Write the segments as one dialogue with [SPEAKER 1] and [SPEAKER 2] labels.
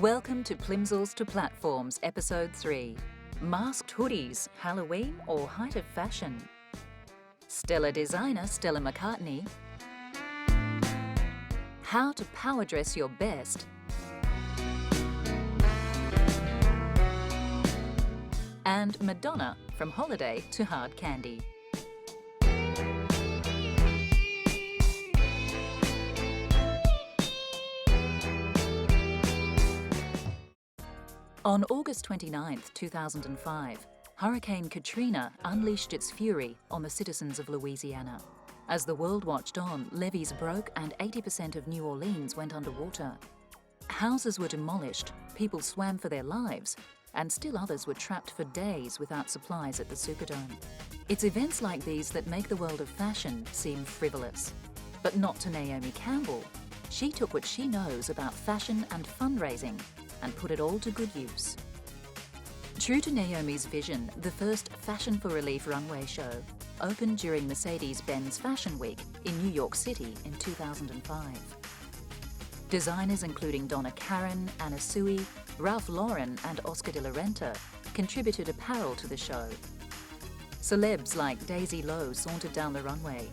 [SPEAKER 1] Welcome to Plimsolls to Platforms, Episode 3. Masked hoodies, Halloween or height of fashion? Stellar designer Stella McCartney. How to power dress your best. And Madonna, from holiday to hard candy. On August 29, 2005, Hurricane Katrina unleashed its fury on the citizens of Louisiana. As the world watched on, levees broke and 80% of New Orleans went underwater. Houses were demolished, people swam for their lives, and still others were trapped for days without supplies at the Superdome. It's events like these that make the world of fashion seem frivolous. But not to Naomi Campbell. She took what she knows about fashion and fundraising and put it all to good use. True to Naomi's vision, the first Fashion for Relief runway show opened during Mercedes-Benz Fashion Week in New York City in 2005. Designers including Donna Karan, Anna Sui, Ralph Lauren and Oscar de la Renta contributed apparel to the show. Celebs like Daisy Lowe sauntered down the runway,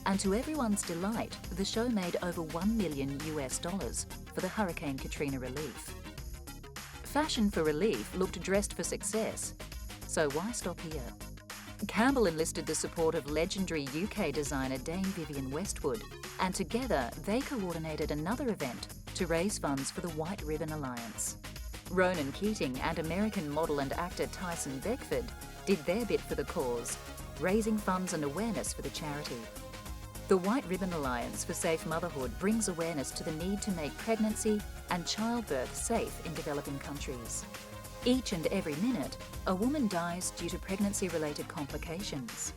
[SPEAKER 1] and to everyone's delight, the show made over $1 million for the Hurricane Katrina relief. Fashion for Relief looked dressed for success, so why stop here? Campbell enlisted the support of legendary UK designer Dame Vivienne Westwood, and together they coordinated another event to raise funds for the White Ribbon Alliance. Ronan Keating and American model and actor Tyson Beckford did their bit for the cause, raising funds and awareness for the charity. The White Ribbon Alliance for Safe Motherhood brings awareness to the need to make pregnancy and childbirth safe in developing countries. Each and every minute, a woman dies due to pregnancy-related complications.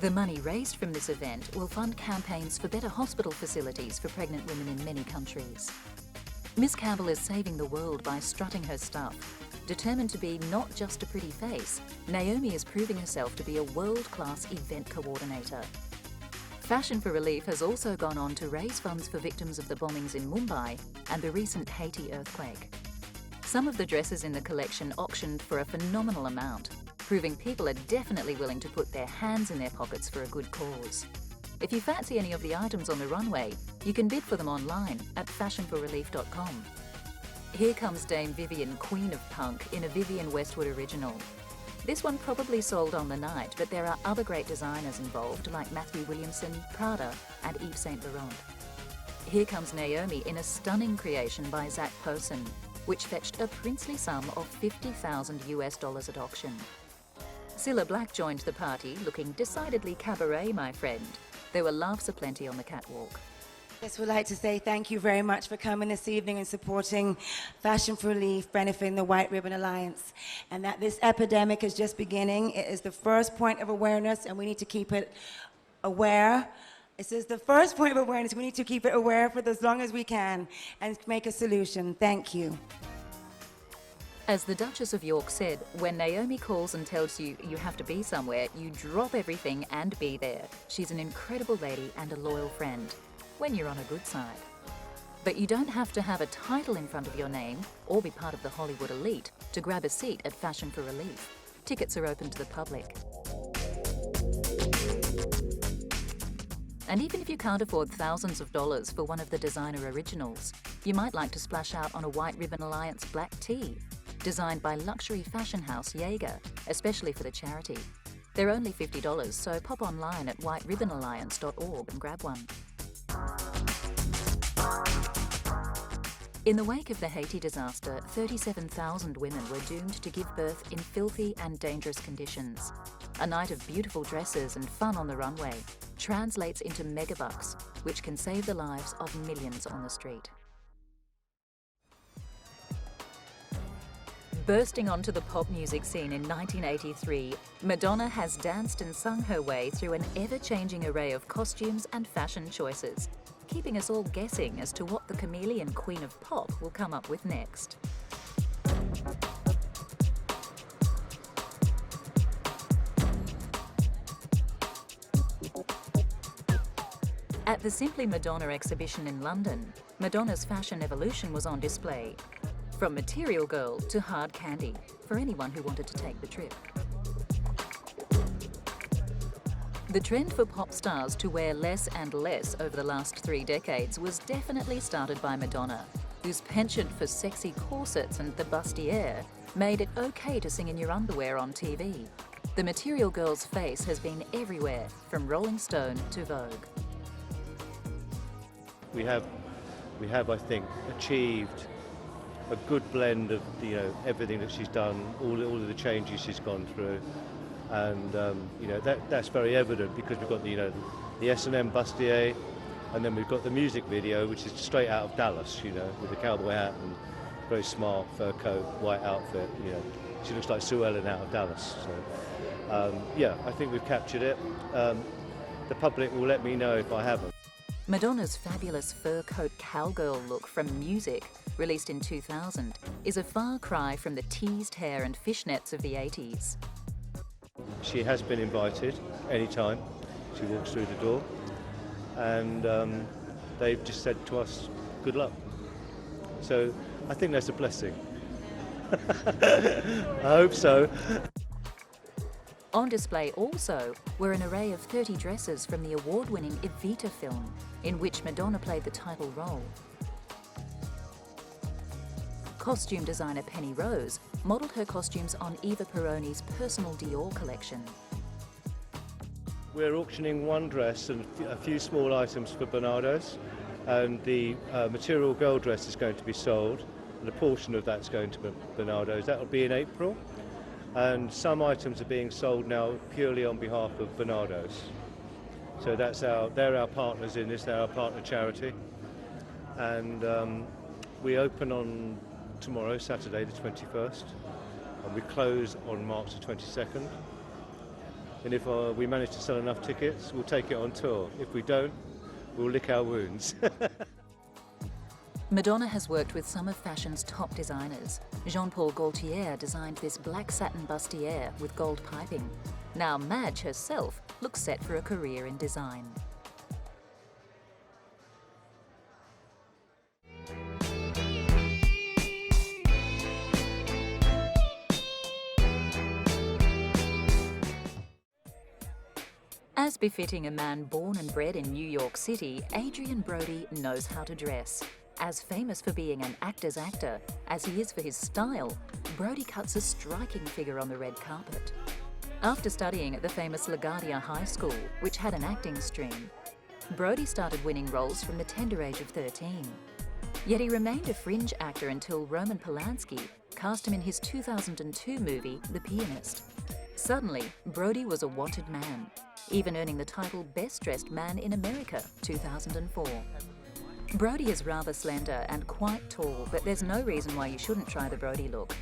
[SPEAKER 1] The money raised from this event will fund campaigns for better hospital facilities for pregnant women in many countries. Miss Campbell is saving the world by strutting her stuff. Determined to be not just a pretty face, Naomi is proving herself to be a world-class event coordinator. Fashion for Relief has also gone on to raise funds for victims of the bombings in Mumbai and the recent Haiti earthquake. Some of the dresses in the collection auctioned for a phenomenal amount, proving people are definitely willing to put their hands in their pockets for a good cause. If you fancy any of the items on the runway, you can bid for them online at fashionforrelief.com. Here comes Dame Vivienne, Queen of Punk, in a Vivienne Westwood original. This one probably sold on the night, but there are other great designers involved like Matthew Williamson, Prada and Yves Saint Laurent. Here comes Naomi in a stunning creation by Zac Posen, which fetched a princely sum of $50,000 at auction. Cilla Black joined the party, looking decidedly cabaret, my friend. There were laughs aplenty on the catwalk.
[SPEAKER 2] Yes, we'd like to say thank you very much for coming this evening and supporting Fashion for Relief, benefiting the White Ribbon Alliance. And that this epidemic is just beginning. It is the first point of awareness, and we need to keep it aware. This is the first point of awareness. We need to keep it aware for as long as we can and make a solution. Thank you.
[SPEAKER 1] As the Duchess of York said, when Naomi calls and tells you you have to be somewhere, you drop everything and be there. She's an incredible lady and a loyal friend, when you're on a good side. But you don't have to have a title in front of your name or be part of the Hollywood elite to grab a seat at Fashion for Relief. Tickets are open to the public. And even if you can't afford thousands of dollars for one of the designer originals, you might like to splash out on a White Ribbon Alliance black tee, designed by luxury fashion house Jaeger, especially for the charity. They're only $50, so pop online at whiteribbonalliance.org and grab one. In the wake of the Haiti disaster, 37,000 women were doomed to give birth in filthy and dangerous conditions. A night of beautiful dresses and fun on the runway translates into megabucks, which can save the lives of millions on the street. Bursting onto the pop music scene in 1983, Madonna has danced and sung her way through an ever-changing array of costumes and fashion choices, keeping us all guessing as to what the chameleon queen of pop will come up with next. At the Simply Madonna exhibition in London, Madonna's fashion evolution was on display. From Material Girl to hard candy, for anyone who wanted to take the trip. The trend for pop stars to wear less and less over the last 3 decades was definitely started by Madonna, whose penchant for sexy corsets and the bustier made it okay to sing in your underwear on TV. The Material Girl's face has been everywhere, from Rolling Stone to Vogue.
[SPEAKER 3] We have, I think, achieved a good blend of everything that she's done, all of the changes she's gone through, and that's very evident because we've got the S&M bustier, and then we've got the music video, which is straight out of Dallas, with a cowboy hat and very smart fur coat, white outfit. She looks like Sue Ellen out of Dallas. So, I think we've captured it. The public will let me know if I haven't.
[SPEAKER 1] Madonna's fabulous fur coat cowgirl look from Music, released in 2000, is a far cry from the teased hair and fishnets of the 80s.
[SPEAKER 3] She has been invited anytime she walks through the door, and they've just said to us, good luck. So I think that's a blessing. I hope so.
[SPEAKER 1] On display also were an array of 30 dresses from the award-winning Evita film, in which Madonna played the title role. Costume designer Penny Rose modelled her costumes on Eva Peroni's personal Dior collection.
[SPEAKER 3] We're auctioning one dress and a few small items for Bernardo's, and the Material Girl dress is going to be sold, and a portion of that's going to Bernardo's. That will be in April. And some items are being sold now purely on behalf of Bernardo's. So they're our partners in this, they're our partner charity. And we open on tomorrow, Saturday the 21st, and we close on March the 22nd. And if we manage to sell enough tickets, we'll take it on tour. If we don't, we'll lick our wounds.
[SPEAKER 1] Madonna has worked with some of fashion's top designers. Jean-Paul Gaultier designed this black satin bustier with gold piping. Now Madge herself looks set for a career in design. As befitting a man born and bred in New York City, Adrien Brody knows how to dress. As famous for being an actor's actor as he is for his style, Brody cuts a striking figure on the red carpet. After studying at the famous LaGuardia High School, which had an acting stream, Brody started winning roles from the tender age of 13. Yet he remained a fringe actor until Roman Polanski cast him in his 2002 movie, The Pianist. Suddenly, Brody was a wanted man, even earning the title Best Dressed Man in America, 2004. Brody is rather slender and quite tall, but there's no reason why you shouldn't try the Brody look.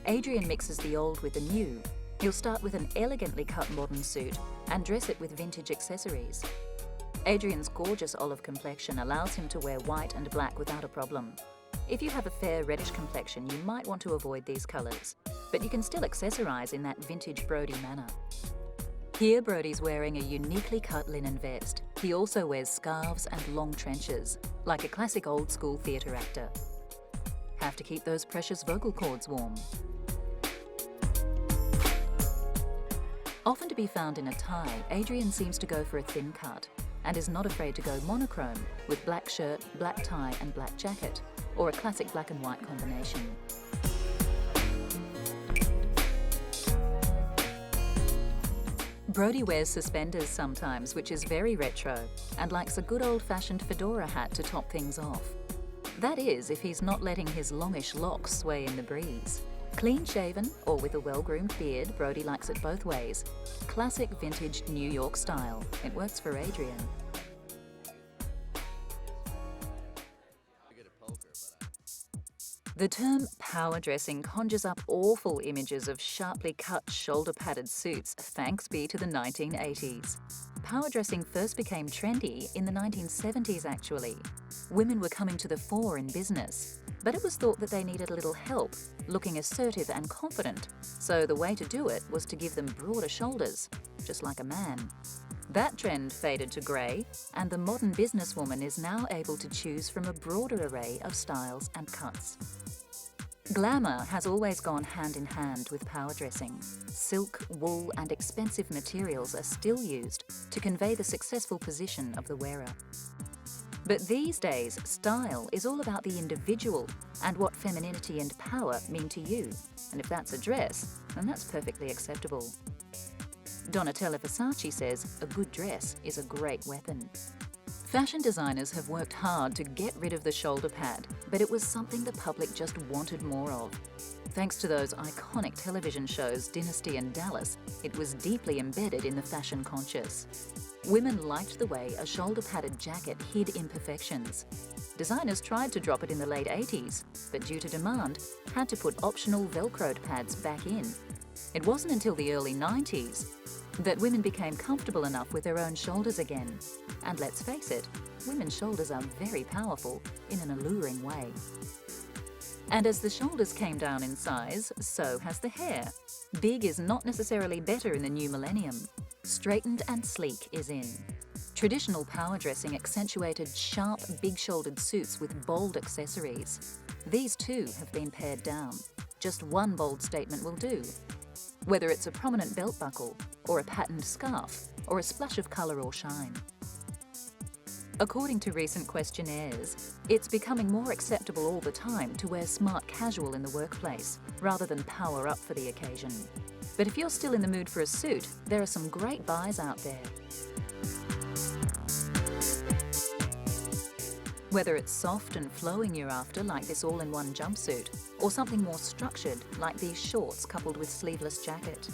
[SPEAKER 1] Adrien mixes the old with the new. He'll start with an elegantly cut modern suit and dress it with vintage accessories. Adrien's gorgeous olive complexion allows him to wear white and black without a problem. If you have a fair reddish complexion, you might want to avoid these colours, but you can still accessorise in that vintage Brody manner. Here Brody's wearing a uniquely cut linen vest. He also wears scarves and long trenches, like a classic old-school theatre actor. Have to keep those precious vocal cords warm. Often to be found in a tie, Adrien seems to go for a thin cut and is not afraid to go monochrome with black shirt, black tie and black jacket, or a classic black and white combination. Brody wears suspenders sometimes, which is very retro, and likes a good old-fashioned fedora hat to top things off. That is, if he's not letting his longish locks sway in the breeze. Clean-shaven or with a well-groomed beard, Brody likes it both ways. Classic vintage New York style. It works for Adrien. The term power dressing conjures up awful images of sharply cut, shoulder-padded suits, thanks be to the 1980s. Power dressing first became trendy in the 1970s, actually. Women were coming to the fore in business, but it was thought that they needed a little help, looking assertive and confident, so the way to do it was to give them broader shoulders, just like a man. That trend faded to grey, and the modern businesswoman is now able to choose from a broader array of styles and cuts. Glamour has always gone hand in hand with power dressing. Silk, wool and expensive materials are still used to convey the successful position of the wearer. But these days, style is all about the individual and what femininity and power mean to you. And if that's a dress, then that's perfectly acceptable. Donatella Versace says a good dress is a great weapon. Fashion designers have worked hard to get rid of the shoulder pad, but it was something the public just wanted more of. Thanks to those iconic television shows Dynasty and Dallas, it was deeply embedded in the fashion conscious. Women liked the way a shoulder-padded jacket hid imperfections. Designers tried to drop it in the late 80s, but due to demand, had to put optional Velcroed pads back in. It wasn't until the early 90s that women became comfortable enough with their own shoulders again. And let's face it, women's shoulders are very powerful in an alluring way. And as the shoulders came down in size, so has the hair. Big is not necessarily better in the new millennium. Straightened and sleek is in. Traditional power dressing accentuated sharp, big-shouldered suits with bold accessories. These too have been pared down. Just one bold statement will do. Whether it's a prominent belt buckle, or a patterned scarf, or a splash of colour or shine. According to recent questionnaires, it's becoming more acceptable all the time to wear smart casual in the workplace, rather than power up for the occasion. But if you're still in the mood for a suit, there are some great buys out there. Whether it's soft and flowing you're after, like this all-in-one jumpsuit, or something more structured, like these shorts coupled with sleeveless jacket.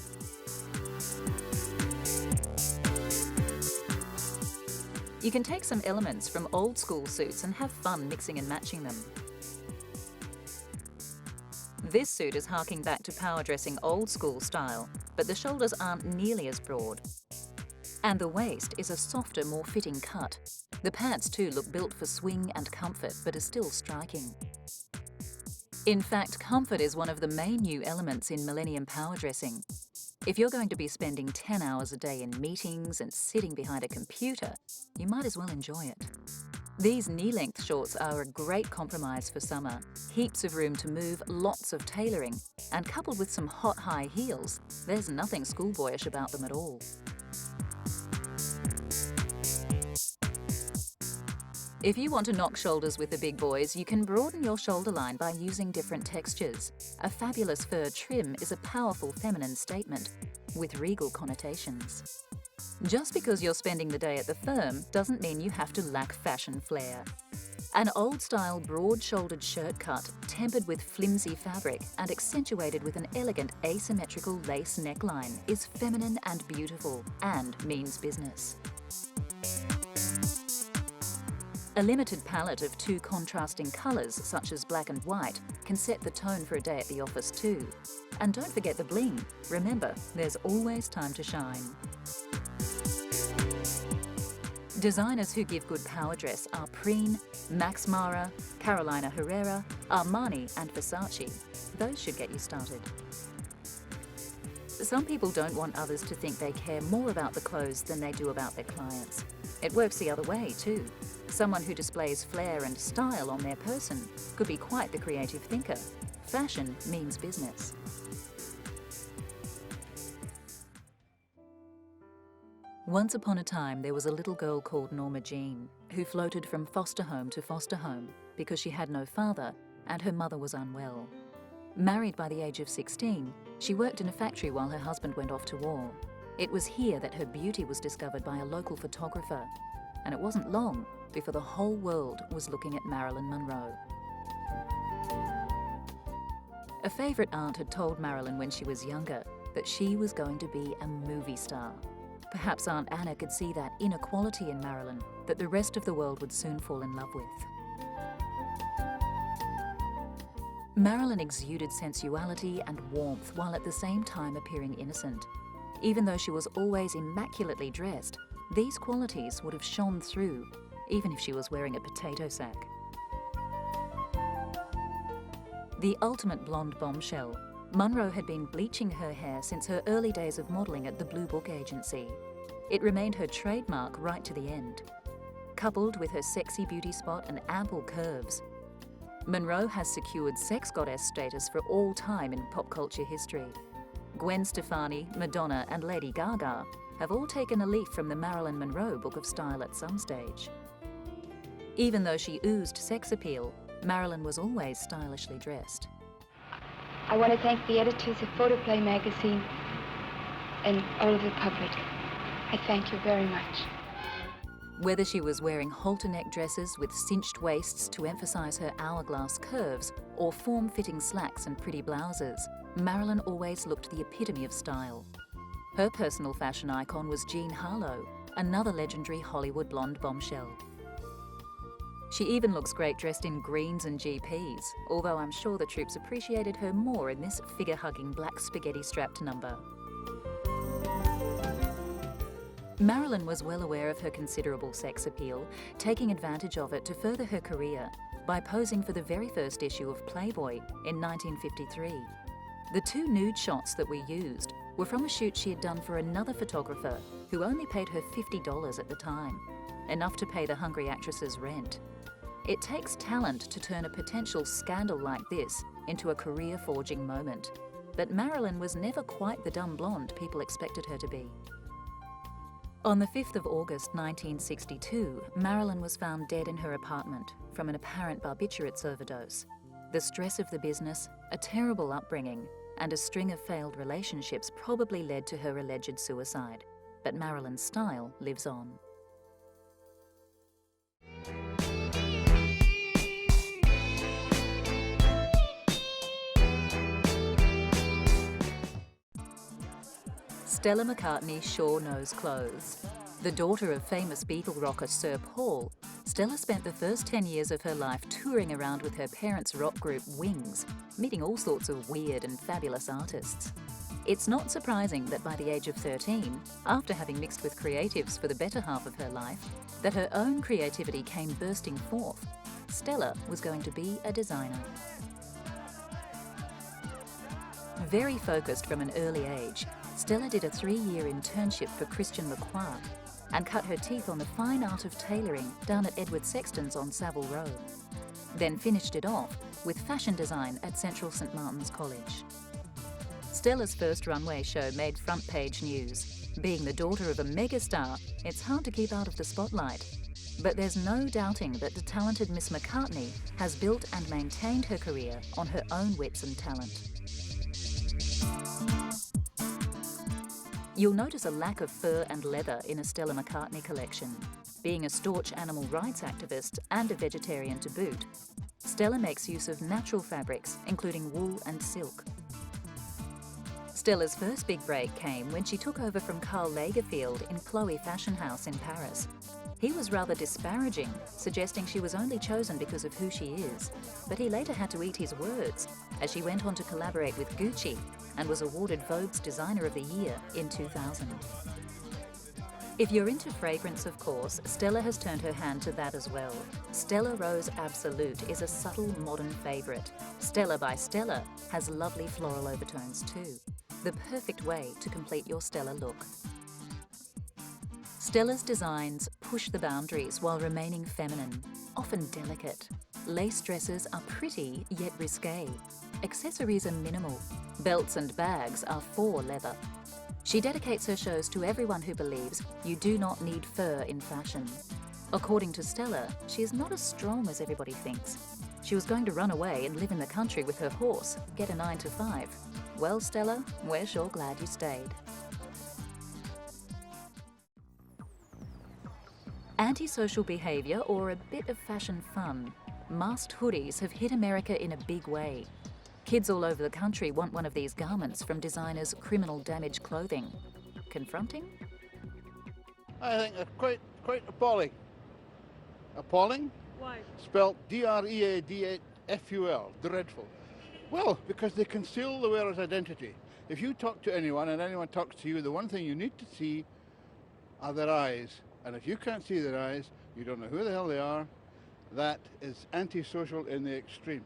[SPEAKER 1] You can take some elements from old-school suits and have fun mixing and matching them. This suit is harking back to power dressing old-school style, but the shoulders aren't nearly as broad. And the waist is a softer, more fitting cut. The pants too look built for swing and comfort, but are still striking. In fact, comfort is one of the main new elements in millennium power dressing. If you're going to be spending 10 hours a day in meetings and sitting behind a computer, you might as well enjoy it. These knee-length shorts are a great compromise for summer. Heaps of room to move, lots of tailoring, and coupled with some hot high heels, there's nothing schoolboyish about them at all. If you want to knock shoulders with the big boys, you can broaden your shoulder line by using different textures. A fabulous fur trim is a powerful feminine statement with regal connotations. Just because you're spending the day at the firm doesn't mean you have to lack fashion flair. An old-style broad-shouldered shirt cut, tempered with flimsy fabric and accentuated with an elegant asymmetrical lace neckline, is feminine and beautiful, and means business. A limited palette of two contrasting colours, such as black and white, can set the tone for a day at the office too. And don't forget the bling. Remember, there's always time to shine. Designers who give good power dress are Preen, Max Mara, Carolina Herrera, Armani and Versace. Those should get you started. Some people don't want others to think they care more about the clothes than they do about their clients. It works the other way too. Someone who displays flair and style on their person could be quite the creative thinker. Fashion means business. Once upon a time, there was a little girl called Norma Jean who floated from foster home to foster home because she had no father and her mother was unwell. Married by the age of 16, she worked in a factory while her husband went off to war. It was here that her beauty was discovered by a local photographer, and it wasn't long before the whole world was looking at Marilyn Monroe. A favourite aunt had told Marilyn when she was younger that she was going to be a movie star. Perhaps Aunt Anna could see that inner quality in Marilyn that the rest of the world would soon fall in love with. Marilyn exuded sensuality and warmth while at the same time appearing innocent. Even though she was always immaculately dressed, these qualities would have shone through, even if she was wearing a potato sack. The ultimate blonde bombshell, Monroe had been bleaching her hair since her early days of modelling at the Blue Book agency. It remained her trademark right to the end. Coupled with her sexy beauty spot and ample curves, Monroe has secured sex goddess status for all time in pop culture history. Gwen Stefani, Madonna and Lady Gaga have all taken a leaf from the Marilyn Monroe Book of Style at some stage. Even though she oozed sex appeal, Marilyn was always stylishly dressed.
[SPEAKER 4] I want to thank the editors of Photoplay magazine and all of the public. I thank you very much.
[SPEAKER 1] Whether she was wearing halter neck dresses with cinched waists to emphasise her hourglass curves or form-fitting slacks and pretty blouses, Marilyn always looked the epitome of style. Her personal fashion icon was Jean Harlow, another legendary Hollywood blonde bombshell. She even looks great dressed in greens and GPs, although I'm sure the troops appreciated her more in this figure-hugging black spaghetti-strapped number. Marilyn was well aware of her considerable sex appeal, taking advantage of it to further her career by posing for the very first issue of Playboy in 1953. The 2 nude shots that we used were from a shoot she had done for another photographer who only paid her $50 at the time, enough to pay the hungry actress's rent. It takes talent to turn a potential scandal like this into a career-forging moment, but Marilyn was never quite the dumb blonde people expected her to be. On the 5th of August 1962, Marilyn was found dead in her apartment from an apparent barbiturates overdose. The stress of the business, a terrible upbringing, and a string of failed relationships probably led to her alleged suicide. But Marilyn's style lives on. Stella McCartney sure knows clothes. The daughter of famous Beatle rocker Sir Paul, Stella spent the first 10 years of her life touring around with her parents' rock group Wings, meeting all sorts of weird and fabulous artists. It's not surprising that by the age of 13, after having mixed with creatives for the better half of her life, that her own creativity came bursting forth. Stella was going to be a designer. Very focused from an early age, Stella did a 3-year internship for Christian Lacroix and cut her teeth on the fine art of tailoring down at Edward Sexton's on Savile Row. Then finished it off with fashion design at Central St Martin's College. Stella's first runway show made front-page news. Being the daughter of a megastar, it's hard to keep out of the spotlight. But there's no doubting that the talented Miss McCartney has built and maintained her career on her own wits and talent. You'll notice a lack of fur and leather in a Stella McCartney collection. Being a staunch animal rights activist and a vegetarian to boot, Stella makes use of natural fabrics, including wool and silk. Stella's first big break came when she took over from Karl Lagerfeld in Chloe Fashion House in Paris. He was rather disparaging, suggesting she was only chosen because of who she is. But he later had to eat his words, as she went on to collaborate with Gucci and was awarded Vogue's Designer of the Year in 2000. If you're into fragrance, of course, Stella has turned her hand to that as well. Stella Rose Absolute is a subtle modern favourite. Stella by Stella has lovely floral overtones too. The perfect way to complete your Stella look. Stella's designs push the boundaries while remaining feminine, often delicate. Lace dresses are pretty yet risque. Accessories are minimal. Belts and bags are faux leather. She dedicates her shows to everyone who believes you do not need fur in fashion. According to Stella, she is not as strong as everybody thinks. She was going to run away and live in the country with her horse, get a 9 to 5. Well, Stella, we're sure glad you stayed. Antisocial behaviour or a bit of fashion fun. Masked hoodies have hit America in a big way. Kids all over the country want one of these garments from designers Criminal Damage Clothing. Confronting?
[SPEAKER 5] I think they're quite appalling. Appalling?
[SPEAKER 6] Why?
[SPEAKER 5] Spelled D-R-E-A-D-F-U-L. Dreadful. Well, because they conceal the wearer's identity. If you talk to anyone and anyone talks to you, the one thing you need to see are their eyes. And if you can't see their eyes, you don't know who the hell they are. That is antisocial in the extreme.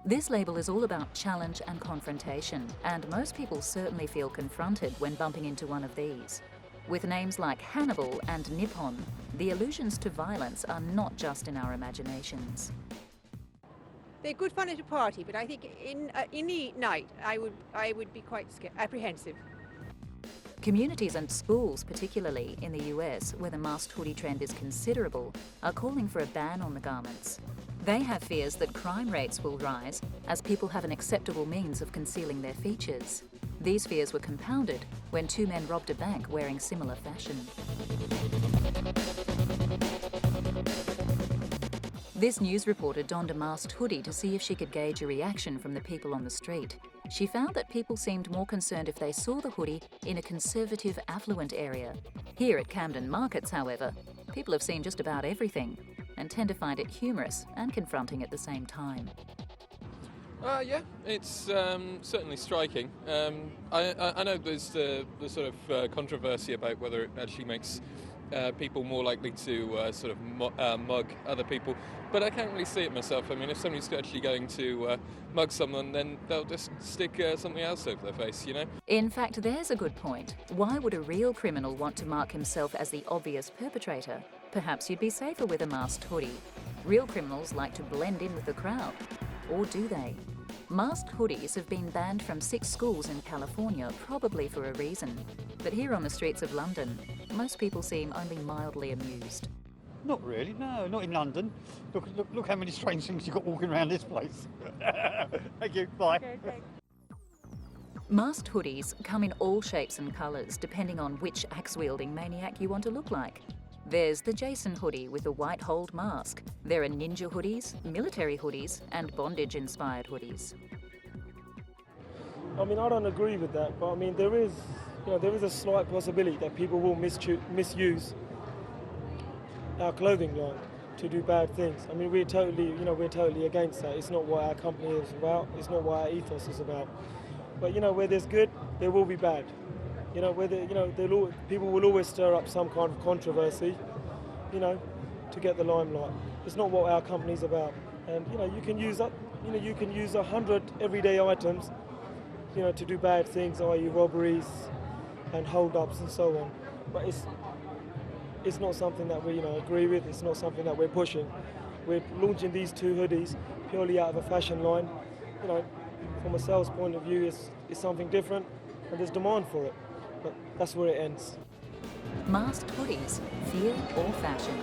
[SPEAKER 1] This label is all about challenge and confrontation, and most people certainly feel confronted when bumping into one of these. With names like Hannibal and Nippon, the allusions to violence are not just in our imaginations.
[SPEAKER 6] they're good fun at a party, but I think in the night I would be quite apprehensive.
[SPEAKER 1] Communities and schools, particularly in the US, where the masked hoodie trend is considerable, are calling for a ban on the garments. They have fears that crime rates will rise as people have an acceptable means of concealing their features. These fears were compounded when two men robbed a bank wearing similar fashion. This news reporter donned a masked hoodie to see if she could gauge a reaction from the people on the street. She found that people seemed more concerned if they saw the hoodie in a conservative, affluent area. Here at Camden Markets, however, people have seen just about everything and tend to find it humorous and confronting at the same time.
[SPEAKER 7] Yeah, it's certainly striking. I know there's the sort of controversy about whether it actually makes people more likely to sort of mug other people, but I can't really see it myself. I mean, if somebody's actually going to mug someone, then they'll just stick something else over their face, you know?
[SPEAKER 1] In fact, there's a good point. Why would a real criminal want to mark himself as the obvious perpetrator? Perhaps you'd be safer with a masked hoodie. Real criminals like to blend in with the crowd. Or do they? Masked hoodies have been banned from 6 schools in California, probably for a reason. But here on the streets of London, most people seem only mildly amused.
[SPEAKER 8] Not really, no, not in London. Look how many strange things you've got walking around this place. Thank you, bye.
[SPEAKER 6] Okay, thanks.
[SPEAKER 1] Masked hoodies come in all shapes and colours, depending on which axe-wielding maniac you want to look like. There's the Jason hoodie with a white holed mask. There are ninja hoodies, military hoodies, and bondage-inspired hoodies.
[SPEAKER 9] I mean, I don't agree with that, but I mean, there is a slight possibility that people will misuse our clothing line to do bad things. I mean, we're totally against that. It's not what our company is about. It's not what our ethos is about. But where there's good, there will be bad. People will always stir up some kind of controversy, to get the limelight. It's not what our company's about. And you can use 100 everyday items, to do bad things, i.e. robberies and hold-ups and so on. But it's not something that we agree with. It's not something that we're pushing. We're launching these 2 hoodies purely out of a fashion line. From a sales point of view, it's something different, and there's demand for it. But that's where it ends.
[SPEAKER 1] Masked hoodies, fear or fashion?